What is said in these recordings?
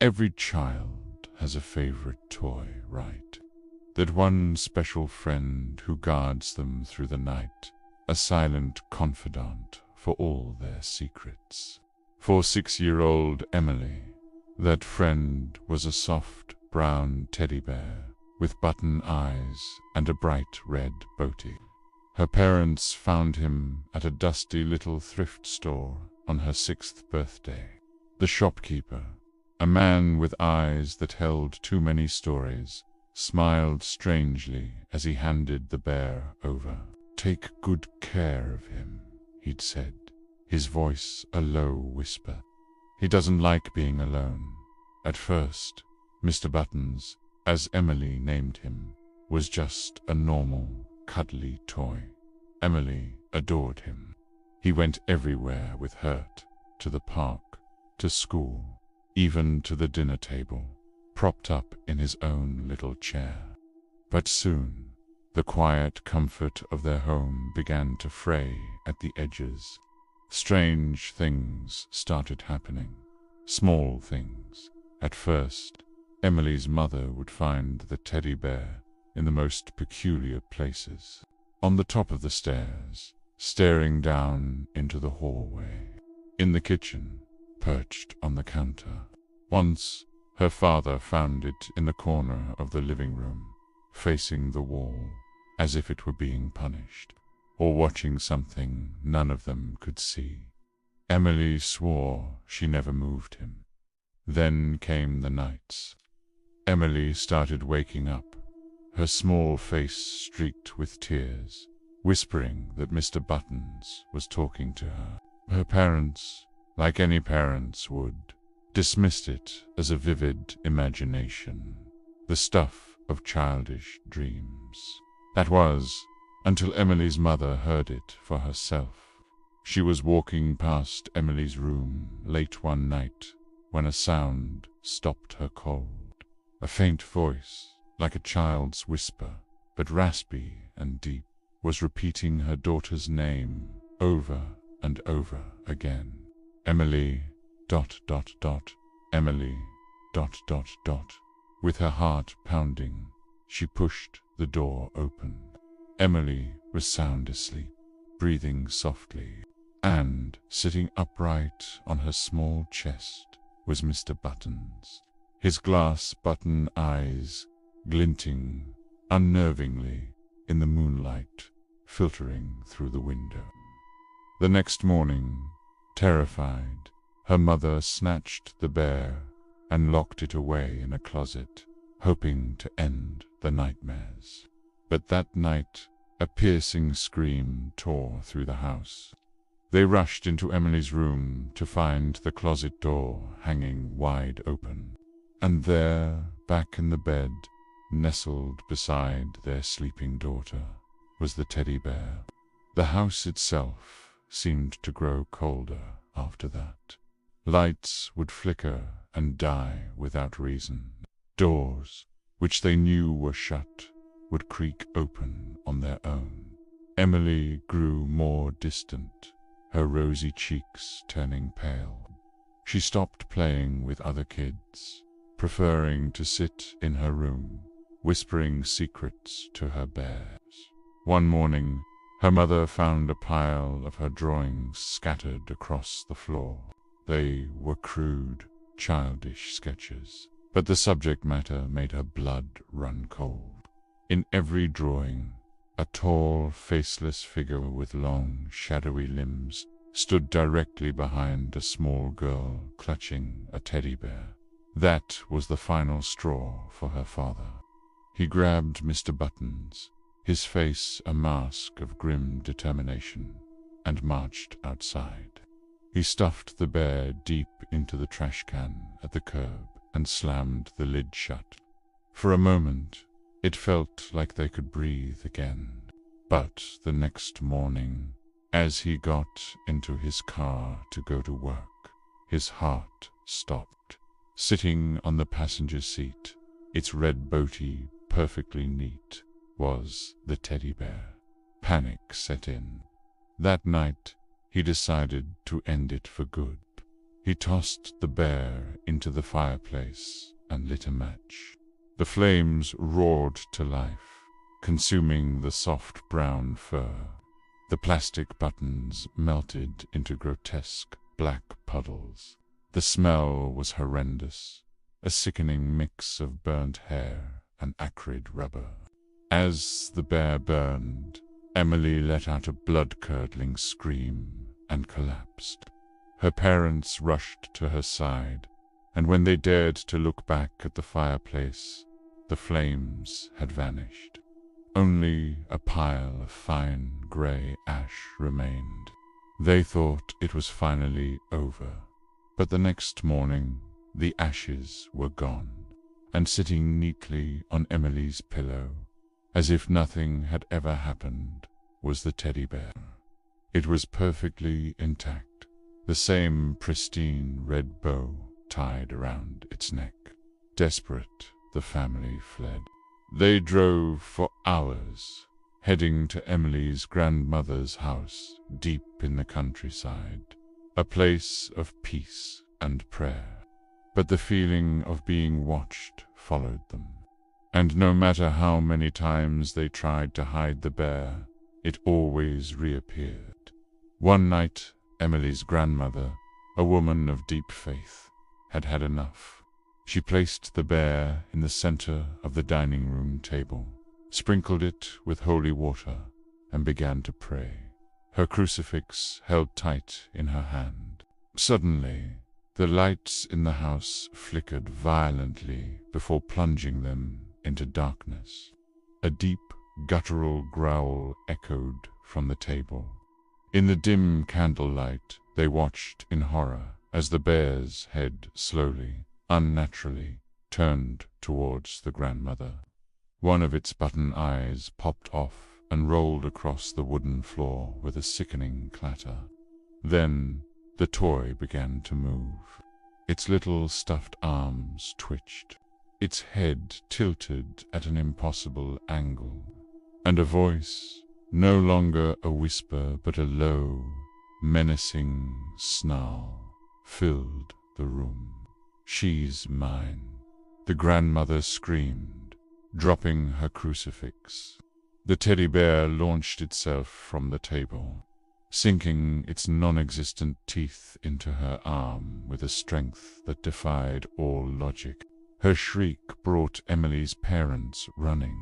Every child has a favorite toy, right? That one special friend who guards them through the night, a silent confidant for all their secrets. For 6-year-old Emily, that friend was a soft brown teddy bear with button eyes and a bright red boatie. Her parents found him at a dusty little thrift store on her 6th birthday. The shopkeeper, a man with eyes that held too many stories, smiled strangely as he handed the bear over. "Take good care of him," he'd said, his voice a low whisper. "He doesn't like being alone." At first, Mr. Buttons, as Emily named him, was just a normal, cuddly toy. Emily adored him. He went everywhere with her, to the park, to school, even to the dinner table, propped up in his own little chair. But soon, the quiet comfort of their home began to fray at the edges. Strange things started happening, small things. At first, Emily's mother would find the teddy bear in the most peculiar places. On the top of the stairs, staring down into the hallway. In the kitchen, perched on the counter. Once, her father found it in the corner of the living room, facing the wall, as if it were being punished, or watching something none of them could see. Emily swore she never moved him. Then came the nights. Emily started waking up, her small face streaked with tears, whispering that Mr. Buttons was talking to her. Her parents, like any parents would, dismissed it as a vivid imagination, the stuff of childish dreams. That was, until Emily's mother heard it for herself. She was walking past Emily's room late one night when a sound stopped her cold. A faint voice, like a child's whisper, but raspy and deep, was repeating her daughter's name over and over again. Emily, ... Emily, ... With her heart pounding, she pushed the door open. Emily was sound asleep, breathing softly, and sitting upright on her small chest was Mr. Buttons, his glass button eyes glinting unnervingly in the moonlight filtering through the window. The next morning, terrified, her mother snatched the bear and locked it away in a closet, hoping to end the nightmares. But that night, a piercing scream tore through the house. They rushed into Emily's room to find the closet door hanging wide open. And there, back in the bed, nestled beside their sleeping daughter, was the teddy bear. The house itself seemed to grow colder after that. Lights would flicker and die without reason. Doors, which they knew were shut, would creak open on their own. Emily grew more distant, her rosy cheeks turning pale. She stopped playing with other kids, preferring to sit in her room, whispering secrets to her bears. One morning, her mother found a pile of her drawings scattered across the floor. They were crude, childish sketches, but the subject matter made her blood run cold. In every drawing, a tall, faceless figure with long, shadowy limbs stood directly behind a small girl clutching a teddy bear. That was the final straw for her father. He grabbed Mr. Buttons, his face a mask of grim determination, and marched outside. He stuffed the bear deep into the trash can at the curb and slammed the lid shut. For a moment, it felt like they could breathe again. But the next morning, as he got into his car to go to work, his heart stopped. Sitting on the passenger seat, its red boatie perfectly neat, was the teddy bear. Panic set in. That night, he decided to end it for good. He tossed the bear into the fireplace and lit a match. The flames roared to life, consuming the soft brown fur. The plastic buttons melted into grotesque black puddles. The smell was horrendous, a sickening mix of burnt hair and acrid rubber. As the bear burned, Emily let out a blood-curdling scream and collapsed. Her parents rushed to her side, and when they dared to look back at the fireplace, the flames had vanished. Only a pile of fine grey ash remained. They thought it was finally over, but the next morning the ashes were gone, and sitting neatly on Emily's pillow, as if nothing had ever happened, was the teddy bear. It was perfectly intact, the same pristine red bow tied around its neck. Desperate, the family fled. They drove for hours, heading to Emily's grandmother's house deep in the countryside, a place of peace and prayer. But the feeling of being watched followed them, and no matter how many times they tried to hide the bear, it always reappeared. One night, Emily's grandmother, a woman of deep faith, had had enough. She placed the bear in the center of the dining room table, sprinkled it with holy water, and began to pray, her crucifix held tight in her hand. Suddenly, the lights in the house flickered violently before plunging them into darkness. A deep, guttural growl echoed from the table. In the dim candlelight, they watched in horror as the bear's head slowly, unnaturally, turned towards the grandmother. One of its button eyes popped off and rolled across the wooden floor with a sickening clatter. Then the toy began to move. Its little stuffed arms twitched. Its head tilted at an impossible angle. And a voice, no longer a whisper but a low, menacing snarl, filled the room. "She's mine," the grandmother screamed, dropping her crucifix. The teddy bear launched itself from the table, sinking its non-existent teeth into her arm with a strength that defied all logic. Her shriek brought Emily's parents running.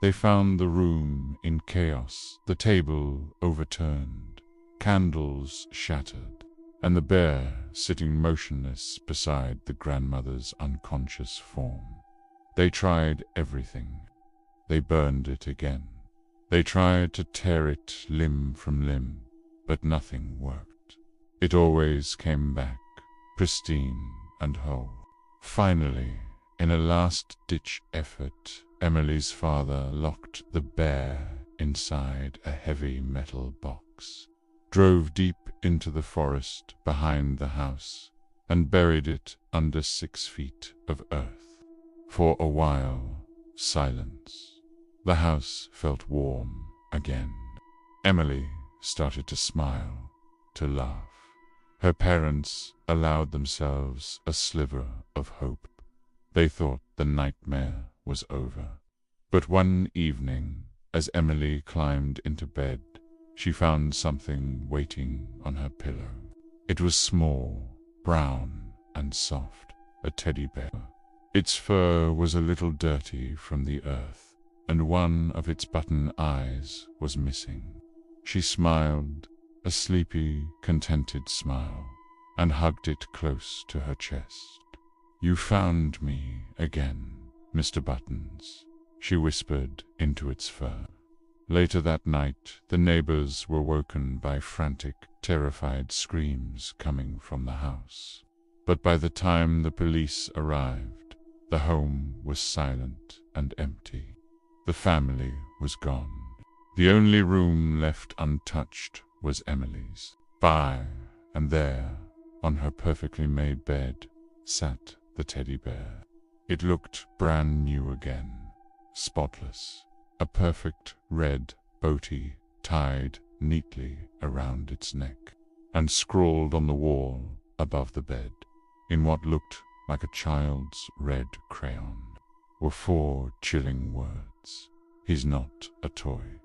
They found the room in chaos, the table overturned, candles shattered, and the bear sitting motionless beside the grandmother's unconscious form. They tried everything. They burned it again. They tried to tear it limb from limb, but nothing worked. It always came back, pristine and whole. Finally, in a last-ditch effort, Emily's father locked the bear inside a heavy metal box, drove deep into the forest behind the house, and buried it under 6 feet of earth. For a while, silence. The house felt warm again. Emily started to smile, to laugh. Her parents allowed themselves a sliver of hope. They thought the nightmare was over. But one evening, as Emily climbed into bed, she found something waiting on her pillow. It was small, brown, and soft, a teddy bear. Its fur was a little dirty from the earth, and one of its button eyes was missing. She smiled, a sleepy, contented smile, and hugged it close to her chest. "You found me again, Mr. Buttons," she whispered into its fur. Later that night, the neighbors were woken by frantic, terrified screams coming from the house. But by the time the police arrived, the home was silent and empty. The family was gone. The only room left untouched was Emily's. And there, on her perfectly made bed, sat the teddy bear. It looked brand new again, spotless, a perfect red boatie tied neatly around its neck, and scrawled on the wall above the bed, in what looked like a child's red crayon, were 4 chilling words: "He's not a toy."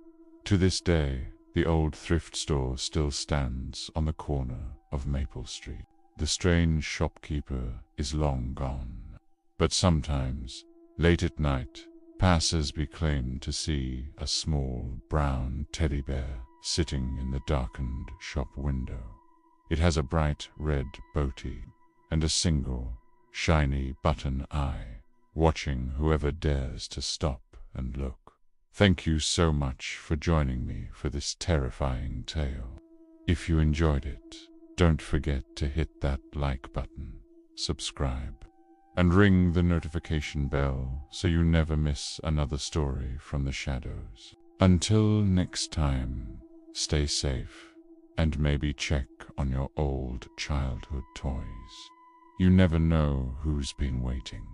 To this day, the old thrift store still stands on the corner of Maple Street. The strange shopkeeper is long gone, but sometimes, late at night, passers-by claim to see a small brown teddy bear sitting in the darkened shop window. It has a bright red boatee and a single, shiny button eye, watching whoever dares to stop and look. Thank you so much for joining me for this terrifying tale. If you enjoyed it, don't forget to hit that like button, subscribe, and ring the notification bell so you never miss another story from the shadows. Until next time, stay safe and maybe check on your old childhood toys. You never know who's been waiting.